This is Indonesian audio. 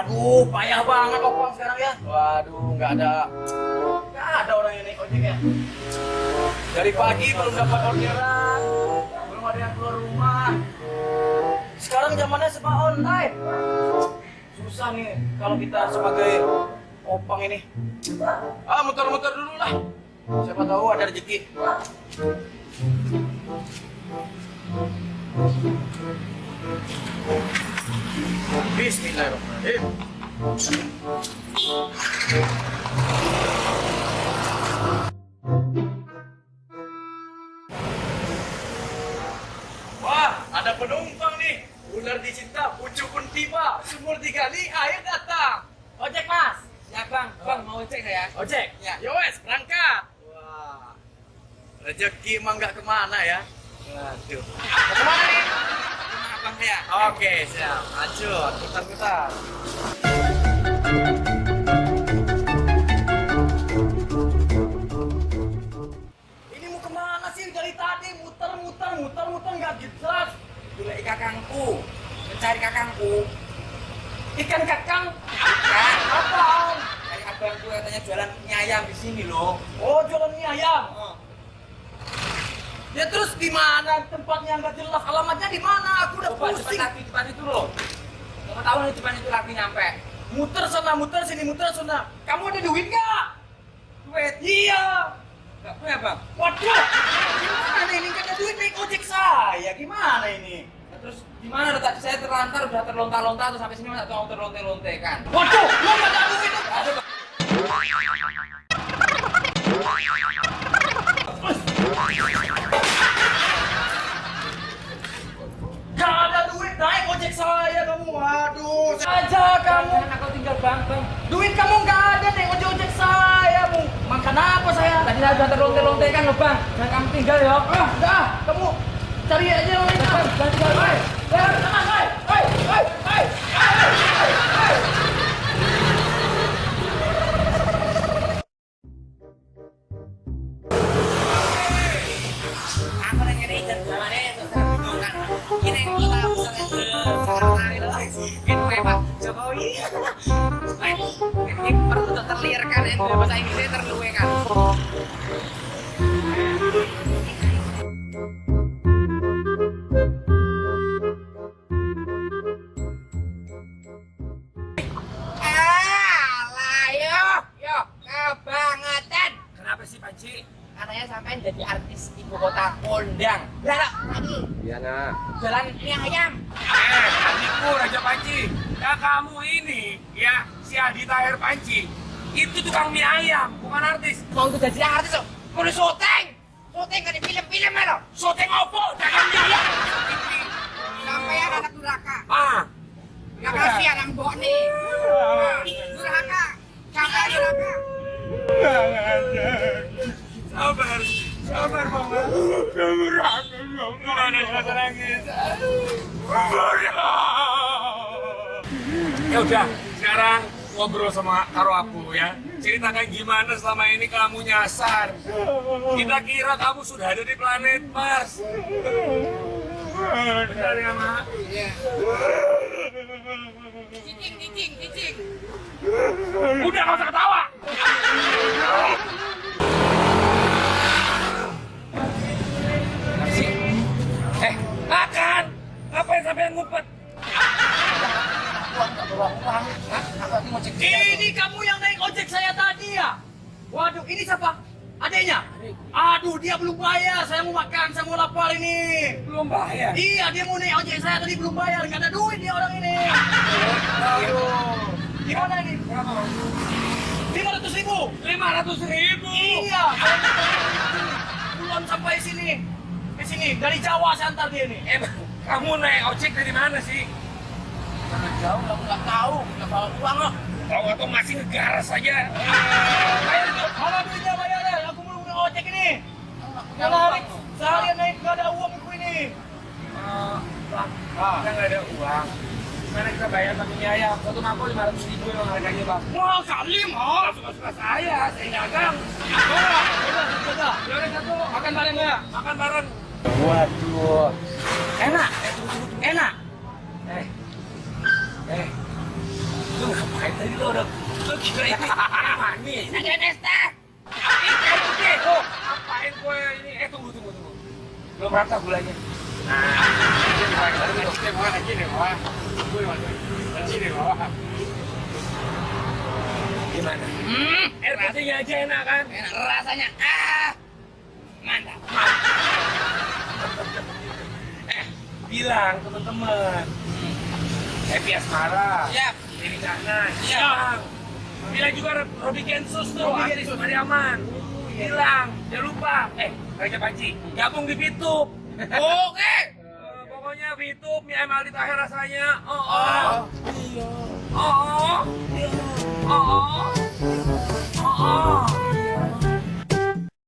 Waduh, payah banget Opang sekarang ya. Waduh, nggak ada orang yang naik ojek ya. Dari pagi belum dapat orderan, belum ada yang keluar rumah. Sekarang zamannya serba online. Susah nih kalau kita sebagai Opang ini. Muter-muter dulu lah. Siapa tahu ada rezeki. Bismillahirrahmanirrahim. Wah, ada penumpang nih. Ular dicinta, ucu pun tiba. Sumur digali, air datang. Ojek mas? Ya bang, mau ojek ya? Ojek? Ya. Yowes, berangkat. Wah, rezeki emang nggak kemana ya. Waduh. Mau kemana nih? Rumah abang ya? Oke, siap. Lanjut, putar-putar. Ini mau kemana sih dari tadi? Muter nggak jelas. Dulu kakangku, mencari kakangku. Ikan kakang? Bukan. Apa? Dari abangku katanya jualan mie ayam di sini loh. Oh, jualan mie ayam. Oh. Ya terus di mana tempatnya nggak jelas? Alamatnya di mana? Aku udah Coba cepat pusing. lagi depan itu loh. Kamu tahu nih depan itu lagi nyampe. Muter sana, muter sini, muter sana. Kamu ada duit nggak? Duit? Iya. Enggak punya bang. Waduh, gimana ini? Nggak ada duit naik ojek saya. Gimana ini? Nah, terus gimana? Udah tadi saya terlantar, udah terlontar-lontar terus sampai sini masa tolong terlonte-lonte kan? Waduh, lo nggak ada duit. Ada bang. Nggak ada duit naik ojek saya kamu. Waduh, aja kamu. Jangan aku tinggal bang. Duit kamu nggak ada naik ojek saya. Mau makan apa saya? Tadi saya udah terlonte-lonte kan loh bang. Jangan kamu tinggal ya. Udah, kamu cari aja yang lain. Jangan tinggal bang. Tenang, hai. Aku nanya nih, jangan itu bingung kan. Ini yang kita bisa sekarang loh. Ini Pak Jokowi. Ini perlu terlihat kan yang bahasa Inggrisnya terluwe kan. Yo, kebangetan. Kenapa sih Panci? Katanya sampean jadi artis ibu kota kondang. Lah, lagi. Iya nak. Jalan mie ayam. Adikku Raja Panci, ya kamu ini ya si Adi Tahir Panci itu tukang mie ayam, bukan artis. Mau tuh jadi artis loh. Kudu syuting. Syuting kan di film-film ya loh. Syuting opo dagang mie ayam. Sampean anak durhaka. Ah, Gak kasihan yang bawa nih. Durhaka. Sampai durhaka. sabar banget. Gimana rasa nangis? Ya udah, sekarang ngobrol sama karo aku ya. Ceritakan gimana selama ini kamu nyasar. Kita kira kamu sudah ada di planet Mars. Benar ya, Mak? Iya. Cicing. Udah gak usah ketawa. Makan. Ngapain sampai ngumpet? Ini kamu yang naik ojek saya tadi ya? Waduh, ini siapa? Adanya? Aduh, dia belum bayar. Saya mau makan, saya mau lapar ini. Belum bayar. Iya, dia mau naik ojek saya tadi belum bayar. Nggak ada duit dia orang ini. Aduh. Gimana ini? 500.000. 500.000. Iya. Belum sampai sini. Ke sini, dari Jawa saya antar dia nih. Kamu naik ojek dari mana sih? Sangat jauh, aku nggak tahu. Nggak bawa uang loh. Tahu atau masih ngegaras saja? Bayar itu. Mana duitnya bayarnya? Aku mau naik ojek ini. Nggak narik. Seharian naik nggak ada uang aku ini. Kita nggak ada uang. Gimana kita bayar pakai mie ayam? Satu mangkok 500.000 yang harganya bang. Mahal kali, mahal. Suka-suka saya dagang. Udah. Yaudah satu, Makan bareng nggak? makan bareng. Waduh. Enak. Enak. Lu udah. Lu kira ini manis? Ada Nesta. Oh, ngapain gue ini? Tunggu. Belum rata gulanya. Gimana? Air putihnya aja enak kan? Enak rasanya. Mantap. Bilang teman-teman. Happy Asmara. Siap. Ini kanan. Siap. Bilang juga Robi Kensus tuh, artis Mariaman. Bilang, jangan lupa. Raja Panci, gabung di Fitup. Oke. Pokoknya Fitup, mie ayam Aldi Taher rasanya. Iya. Oh.